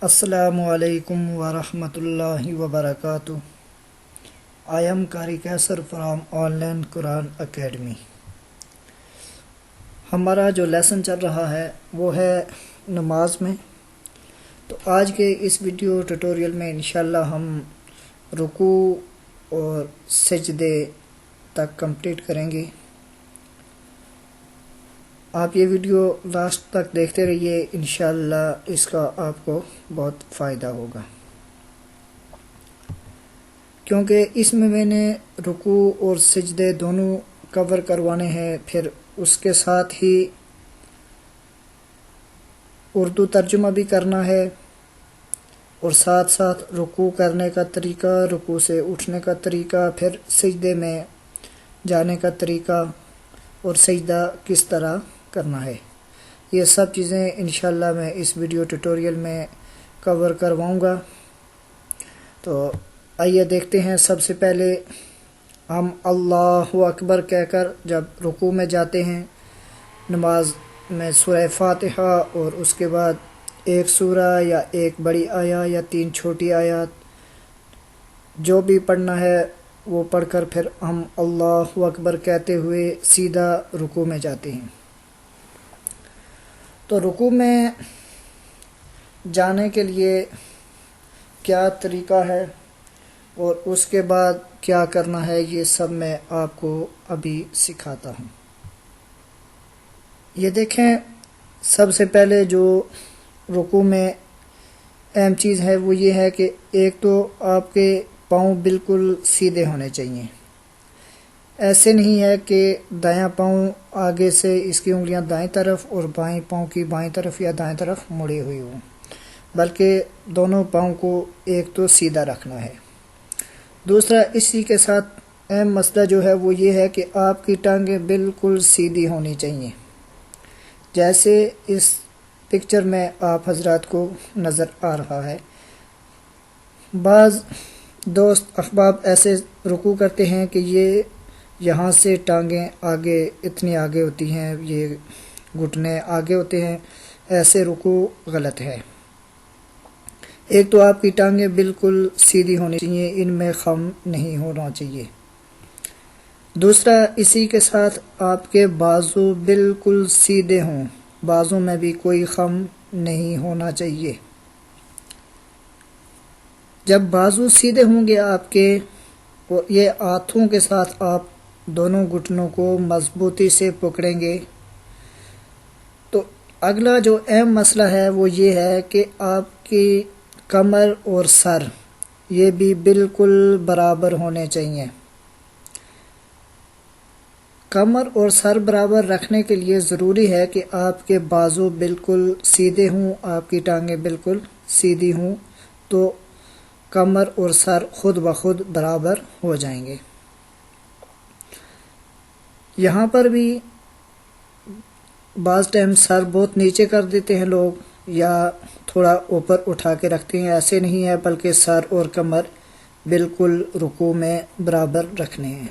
السلام علیکم ورحمۃ اللہ وبرکاتہ۔ آئی ایم قاری کیسر from on line Quran academy. ہمارا جو لیسن چل رہا ہے وہ ہے نماز میں۔ تو آج کے اس ویڈیو ٹیوٹوریل میں انشاءاللہ ہم رکوع اور سجدے تک کمپلیٹ کریں گے۔ آپ یہ ویڈیو لاسٹ تک دیکھتے رہیے، انشاءاللہ اس کا آپ کو بہت فائدہ ہوگا، کیونکہ اس میں نے رکوع اور سجدے دونوں کور کروانے ہیں، پھر اس کے ساتھ ہی اردو ترجمہ بھی کرنا ہے، اور ساتھ ساتھ رکوع کرنے کا طریقہ، رکوع سے اٹھنے کا طریقہ، پھر سجدے میں جانے کا طریقہ اور سجدہ کس طرح کرنا ہے، یہ سب چیزیں انشاءاللہ میں اس ویڈیو ٹیوٹوریل میں کور کرواؤں گا۔ تو آئیے دیکھتے ہیں۔ سب سے پہلے ہم اللہ اکبر کہہ کر جب رکوع میں جاتے ہیں نماز میں، سورہ فاتحہ اور اس کے بعد ایک سورہ یا ایک بڑی آیات یا 3 چھوٹی آیات جو بھی پڑھنا ہے وہ پڑھ کر پھر ہم اللہ اکبر کہتے ہوئے سیدھا رکوع میں جاتے ہیں۔ تو رکوع میں جانے کے لیے کیا طریقہ ہے اور اس کے بعد کیا کرنا ہے، یہ سب میں آپ کو ابھی سکھاتا ہوں۔ یہ دیکھیں، سب سے پہلے جو رکوع میں اہم چیز ہے وہ یہ ہے کہ ایک تو آپ کے پاؤں بالکل سیدھے ہونے چاہیے۔ ایسے نہیں ہے کہ دایاں پاؤں آگے سے اس کی انگلیاں دائیں طرف اور بائیں پاؤں کی بائیں طرف یا دائیں طرف مڑے ہوئے ہوں، بلکہ دونوں پاؤں کو ایک تو سیدھا رکھنا ہے۔ دوسرا، اسی کے ساتھ اہم مسئلہ جو ہے وہ یہ ہے کہ آپ کی ٹانگیں بالکل سیدھی ہونی چاہیے، جیسے اس پکچر میں آپ حضرات کو نظر آ رہا ہے۔ بعض دوست احباب ایسے رکوع کرتے ہیں کہ یہ یہاں سے ٹانگیں آگے اتنی آگے ہوتی ہیں، یہ گھٹنے آگے ہوتے ہیں، ایسے رکوع غلط ہے۔ ایک تو آپ کی ٹانگیں بالکل سیدھی ہونی چاہیے، ان میں خم نہیں ہونا چاہیے۔ دوسرا، اسی کے ساتھ آپ کے بازو بالکل سیدھے ہوں، بازو میں بھی کوئی خم نہیں ہونا چاہیے۔ جب بازو سیدھے ہوں گے آپ کے، اور یہ ہاتھوں کے ساتھ آپ دونوں گھٹنوں کو مضبوطی سے پکڑیں گے، تو اگلا جو اہم مسئلہ ہے وہ یہ ہے کہ آپ کی کمر اور سر یہ بھی بالکل برابر ہونے چاہیے۔ کمر اور سر برابر رکھنے کے لیے ضروری ہے کہ آپ کے بازو بالکل سیدھے ہوں، آپ کی ٹانگیں بالکل سیدھی ہوں، تو کمر اور سر خود بخود برابر ہو جائیں گے۔ یہاں پر بھی بعض ٹائم سر بہت نیچے کر دیتے ہیں لوگ، یا تھوڑا اوپر اٹھا کے رکھتے ہیں، ایسے نہیں ہے، بلکہ سر اور کمر بالکل رکوع میں برابر رکھنے ہیں۔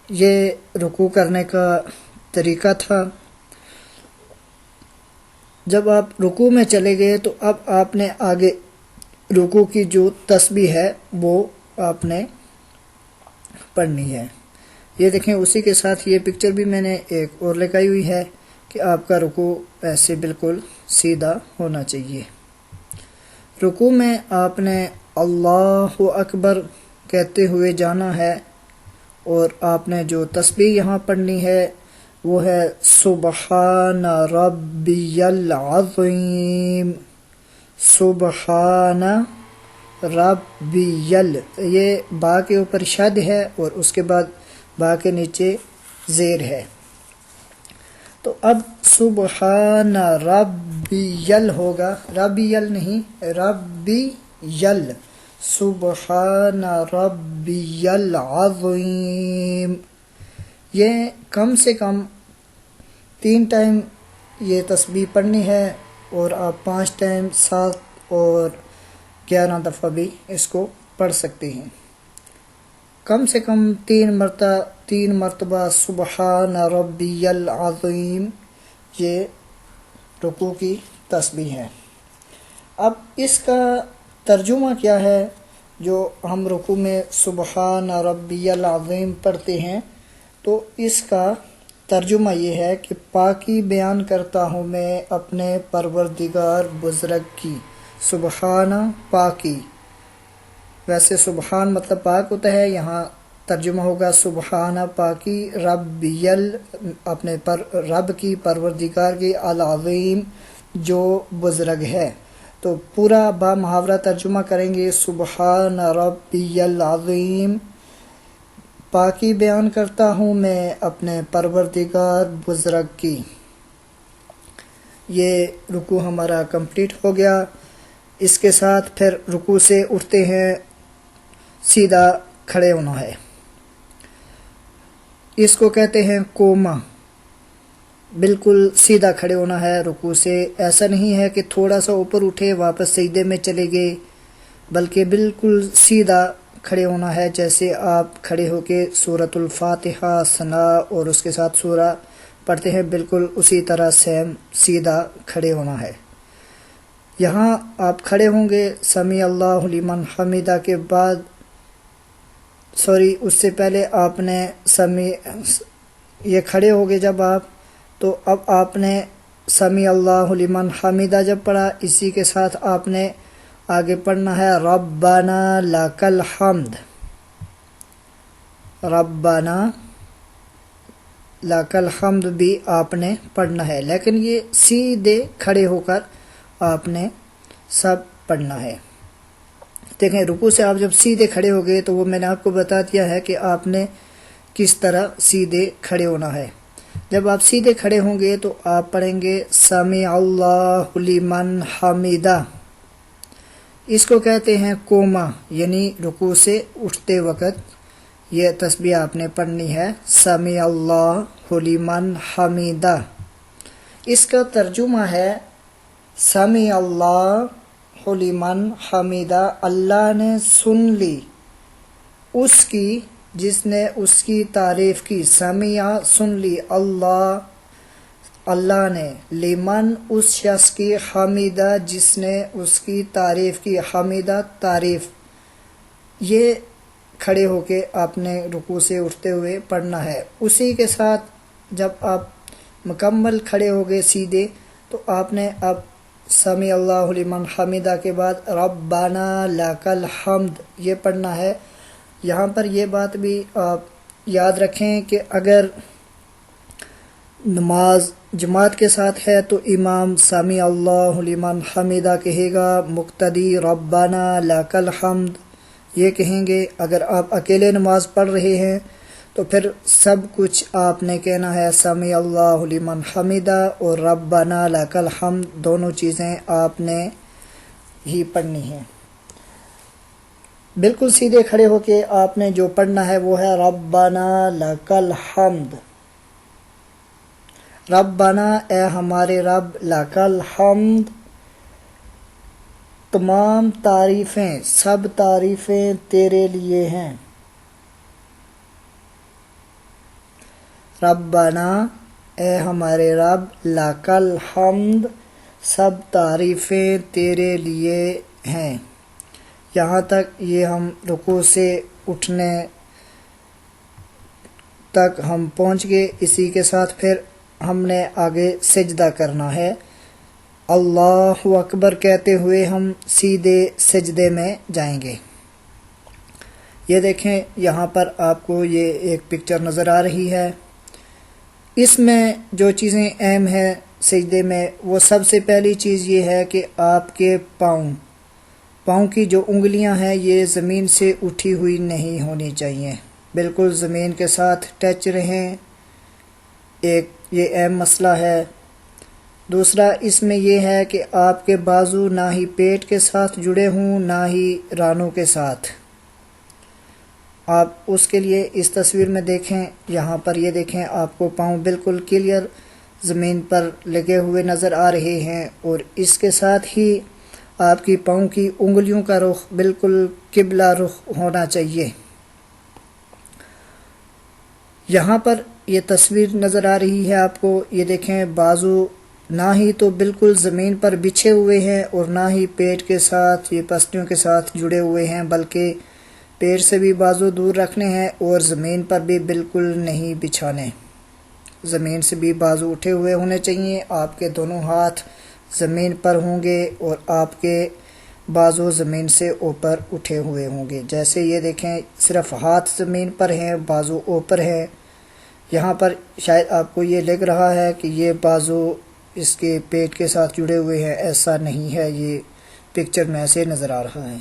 یہ رکوع کرنے کا طریقہ تھا۔ جب آپ رکوع میں چلے گئے تو اب آپ نے آگے رکوع کی جو تسبیح ہے وہ آپ نے پڑھنی ہے۔ یہ دیکھیں، اسی کے ساتھ یہ پکچر بھی میں نے ایک اور لگائی ہوئی ہے کہ آپ کا رکوع ایسے بالکل سیدھا ہونا چاہیے۔ رکوع میں آپ نے اللہ اکبر کہتے ہوئے جانا ہے، اور آپ نے جو تسبیح یہاں پڑھنی ہے وہ ہے سبحان ربی العظیم، سبحان ربی یہ با کے اوپر شد ہے اور اس کے بعد با کے نیچے زیر ہے۔ تو اب سبحان ربی ہوگا، ربی نہیں، ربی سبحان ربی العظیم۔ یہ کم سے کم 3 ٹائم یہ تسبیح پڑھنی ہے، اور آپ 5 ٹائم 7 اور 11 دفعہ بھی اس کو پڑھ سکتے ہیں۔ کم سے کم 3 مرتبہ سبحان ربی العظیم یہ رکوع کی تسبیح ہے۔ اب اس کا ترجمہ کیا ہے؟ جو ہم رکوع میں سبحان ربی العظیم پڑھتے ہیں، تو اس کا ترجمہ یہ ہے کہ پاکی بیان کرتا ہوں میں اپنے پروردگار بزرگ کی۔ سبحان پاکی، ویسے سبحان مطلب پاک ہوتا ہے، یہاں ترجمہ ہوگا سبحان پاکی ربی اپنے رب کی، پروردگار کی، العظیم جو بزرگ ہے۔ تو پورا با محاورہ ترجمہ کریں گے، سبحان ربی العظیم، پاکی بیان کرتا ہوں میں اپنے پروردگار بزرگ کی۔ یہ رکوع ہمارا کمپلیٹ ہو گیا۔ اس کے ساتھ پھر رکوع سے اٹھتے ہیں، سیدھا کھڑے ہونا ہے۔ اس کو کہتے ہیں کوما، بالکل سیدھا کھڑے ہونا ہے رکوع سے۔ ایسا نہیں ہے کہ تھوڑا سا اوپر اٹھے واپس سجدے میں چلے گئے، بلکہ بالکل سیدھا کھڑے ہونا ہے، جیسے آپ کھڑے ہو کے سورۃ الفاتحہ، ثنا اور اس کے ساتھ سورہ پڑھتے ہیں، بالکل اسی طرح سیم سیدھا کھڑے ہونا ہے۔ یہاں آپ کھڑے ہوں گے سمیع اللہ لمن حمیدہ کے بعد، اس سے پہلے آپ نے یہ کھڑے ہو گئے جب آپ، تو اب آپ نے سمیع اللہ لمن حمیدہ جب پڑھا، اسی کے ساتھ آپ نے آگے پڑھنا ہے ربنا لک الحمد، ربنا لک الحمد بھی آپ نے پڑھنا ہے، لیکن یہ سیدھے کھڑے ہو کر آپ نے سب پڑھنا ہے۔ دیکھیں رکوع سے آپ جب سیدھے کھڑے ہو گئے تو وہ میں نے آپ کو بتا دیا ہے کہ آپ نے کس طرح سیدھے کھڑے ہونا ہے۔ جب آپ سیدھے کھڑے ہوں گے تو آپ پڑھیں گے سمیع اللہ لمن حمیدہ، اس کو کہتے ہیں کوما، یعنی رکوع سے اٹھتے وقت یہ تسبیح آپ نے پڑھنی ہے، سمیع اللہ لمن حمیدہ۔ اس کا ترجمہ ہے سمیع اللہ لمن حمیدہ، اللہ نے سن لی اس کی جس نے اس کی تعریف کی، سمیع سن لی، اللہ نے، لمن اس شخص کی، حمیدہ جس نے اس کی تعریف کی، حمیدہ تعریف۔ یہ کھڑے ہو کے آپ نے رکوع سے اٹھتے ہوئے پڑھنا ہے۔ اسی کے ساتھ جب آپ مکمل کھڑے ہو گئے سیدھے، تو آپ نے اب سمیع اللہ لمن حمیدہ کے بعد ربنا لک الحمد یہ پڑھنا ہے۔ یہاں پر یہ بات بھی آپ یاد رکھیں کہ اگر نماز جماعت کے ساتھ ہے تو امام سمیع اللہ لمن حمیدہ کہے گا، مقتدی ربنا لک الحمد یہ کہیں گے۔ اگر آپ اکیلے نماز پڑھ رہے ہیں تو پھر سب کچھ آپ نے کہنا ہے سمیع اللہ لمن حمیدہ اور ربنا لک الحمد، دونوں چیزیں آپ نے ہی پڑھنی ہیں۔ بالکل سیدھے کھڑے ہو کے آپ نے جو پڑھنا ہے وہ ہے ربنا لک الحمد، ربنا اے ہمارے رب، لک الحمد تمام تعریفیں، سب تعریفیں تیرے لیے ہیں، ربنا اے ہمارے رب، لک الحمد سب تعریفیں تیرے لیے ہیں۔ یہاں تک یہ ہم رکوع سے اٹھنے تک ہم پہنچ گئے۔ اسی کے ساتھ پھر ہم نے آگے سجدہ کرنا ہے، اللہ اکبر کہتے ہوئے ہم سیدھے سجدے میں جائیں گے۔ یہ دیکھیں یہاں پر آپ کو یہ ایک پکچر نظر آ رہی ہے، اس میں جو چیزیں اہم ہیں سجدے میں، وہ سب سے پہلی چیز یہ ہے کہ آپ کے پاؤں کی جو انگلیاں ہیں یہ زمین سے اٹھی ہوئی نہیں ہونی چاہیے، بالکل زمین کے ساتھ ٹچ رہیں، ایک یہ اہم مسئلہ ہے۔ دوسرا اس میں یہ ہے کہ آپ کے بازو نہ ہی پیٹ کے ساتھ جڑے ہوں نہ ہی رانوں کے ساتھ۔ آپ اس کے لیے اس تصویر میں دیکھیں، یہاں پر یہ دیکھیں آپ کو پاؤں بالکل کلیئر زمین پر لگے ہوئے نظر آ رہے ہیں، اور اس کے ساتھ ہی آپ کی پاؤں کی انگلیوں کا رخ بالکل قبلہ رخ ہونا چاہیے۔ یہاں پر یہ تصویر نظر آ رہی ہے آپ کو، یہ دیکھیں بازو نہ ہی تو بالکل زمین پر بچھے ہوئے ہیں اور نہ ہی پیٹ کے ساتھ یہ پسلیوں کے ساتھ جڑے ہوئے ہیں، بلکہ پیٹ سے بھی بازو دور رکھنے ہیں اور زمین پر بھی بالکل نہیں بچھانے۔ زمین سے بھی بازو اٹھے ہوئے ہونے چاہیے، آپ کے دونوں ہاتھ زمین پر ہوں گے اور آپ کے بازو زمین سے اوپر اٹھے ہوئے ہوں گے۔ جیسے یہ دیکھیں، صرف ہاتھ زمین پر ہیں، بازو اوپر ہیں۔ یہاں پر شاید آپ کو یہ لگ رہا ہے کہ یہ بازو اس کے پیٹ کے ساتھ جڑے ہوئے ہیں، ایسا نہیں ہے، یہ پکچر میں ایسے نظر آ رہا ہے۔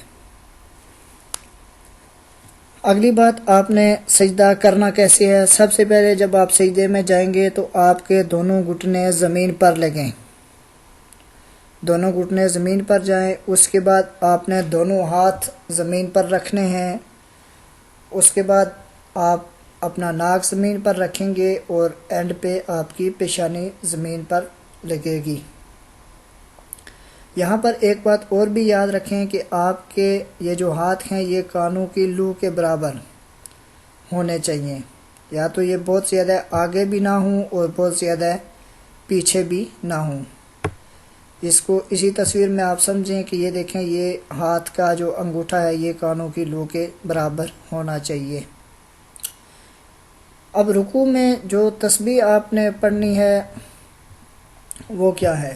اگلی بات، آپ نے سجدہ کرنا کیسے ہے؟ سب سے پہلے جب آپ سجدے میں جائیں گے تو آپ کے دونوں گھٹنے زمین پر لگیں، دونوں گھٹنے زمین پر جائیں۔ اس کے بعد آپ نے دونوں ہاتھ زمین پر رکھنے ہیں۔ اس کے بعد آپ اپنا ناک زمین پر رکھیں گے اور اینڈ پہ آپ کی پیشانی زمین پر لگے گی۔ یہاں پر ایک بات اور بھی یاد رکھیں کہ آپ کے یہ جو ہاتھ ہیں یہ کانوں کی لو کے برابر ہونے چاہیے، یا تو یہ بہت زیادہ آگے بھی نہ ہوں اور بہت زیادہ پیچھے بھی نہ ہوں۔ اس کو اسی تصویر میں آپ سمجھیں کہ یہ دیکھیں، یہ ہاتھ کا جو انگوٹھا ہے یہ کانوں کی لو کے برابر ہونا چاہیے۔ اب رکوع میں جو تسبیح آپ نے پڑھنی ہے وہ کیا ہے؟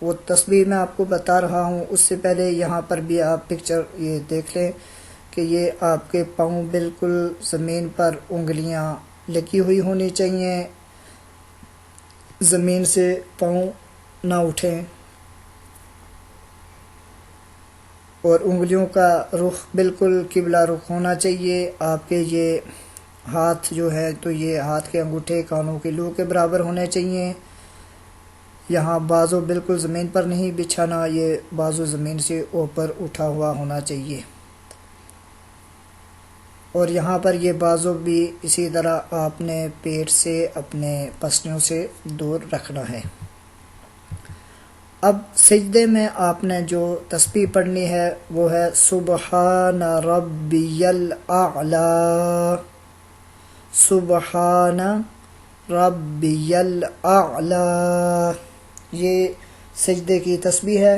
وہ تسبیح میں آپ کو بتا رہا ہوں، اس سے پہلے یہاں پر بھی آپ پکچر یہ دیکھ لیں کہ یہ آپ کے پاؤں بالکل زمین پر انگلیاں لگی ہوئی ہونی چاہیے، زمین سے پاؤں نہ اٹھیں، اور انگلیوں کا رخ بالکل قبلہ رخ ہونا چاہیے۔ آپ کے یہ ہاتھ جو ہے تو یہ ہاتھ کے انگوٹھے کانوں کے لو کے برابر ہونے چاہیے۔ یہاں بازو بالکل زمین پر نہیں بچھانا، یہ بازو زمین سے اوپر اٹھا ہوا ہونا چاہیے، اور یہاں پر یہ بازو بھی اسی طرح آپ نے پیٹ سے اپنے پسلیوں سے دور رکھنا ہے۔ اب سجدے میں آپ نے جو تسبیح پڑھنی ہے وہ ہے سبحان ربی الاعلی، سبحان ربی الاعلی، یہ سجدے کی تسبیح ہے۔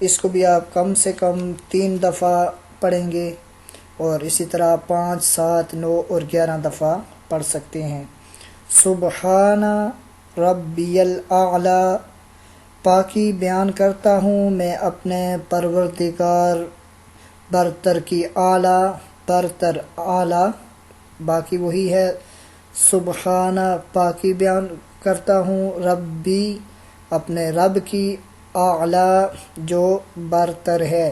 اس کو بھی آپ کم سے کم 3 دفعہ پڑھیں گے، اور اسی طرح 5، 7، 9 اور 11 دفعہ پڑھ سکتے ہیں۔ سبحان ربی الاعلی، پاکی بیان کرتا ہوں میں اپنے پروردگار برتر کی، اعلیٰ برتر اعلیٰ، باقی وہی ہے۔ سبحان پاکی بیان کرتا ہوں، ربی اپنے رب کی، اعلیٰ جو برتر ہے۔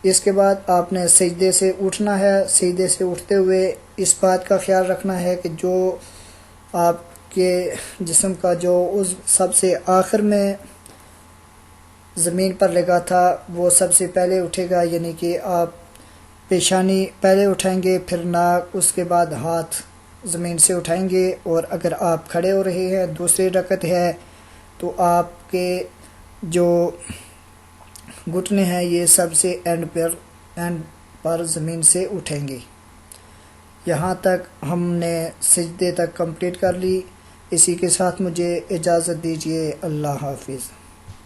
اس کے بعد آپ نے سجدے سے اٹھنا ہے۔ سجدے سے اٹھتے ہوئے اس بات کا خیال رکھنا ہے کہ جو آپ کے جسم کا جو عضو سب سے آخر میں زمین پر لگا تھا وہ سب سے پہلے اٹھے گا، یعنی کہ آپ پیشانی پہلے اٹھائیں گے، پھر ناک، اس کے بعد ہاتھ زمین سے اٹھائیں گے، اور اگر آپ کھڑے ہو رہے ہیں، دوسری رکعت ہے، تو آپ کے جو گھٹنے ہیں یہ سب سے اینڈ پر زمین سے اٹھیں گے۔ یہاں تک ہم نے سجدے تک کمپلیٹ کر لی۔ اسی کے ساتھ مجھے اجازت دیجیے، اللہ حافظ۔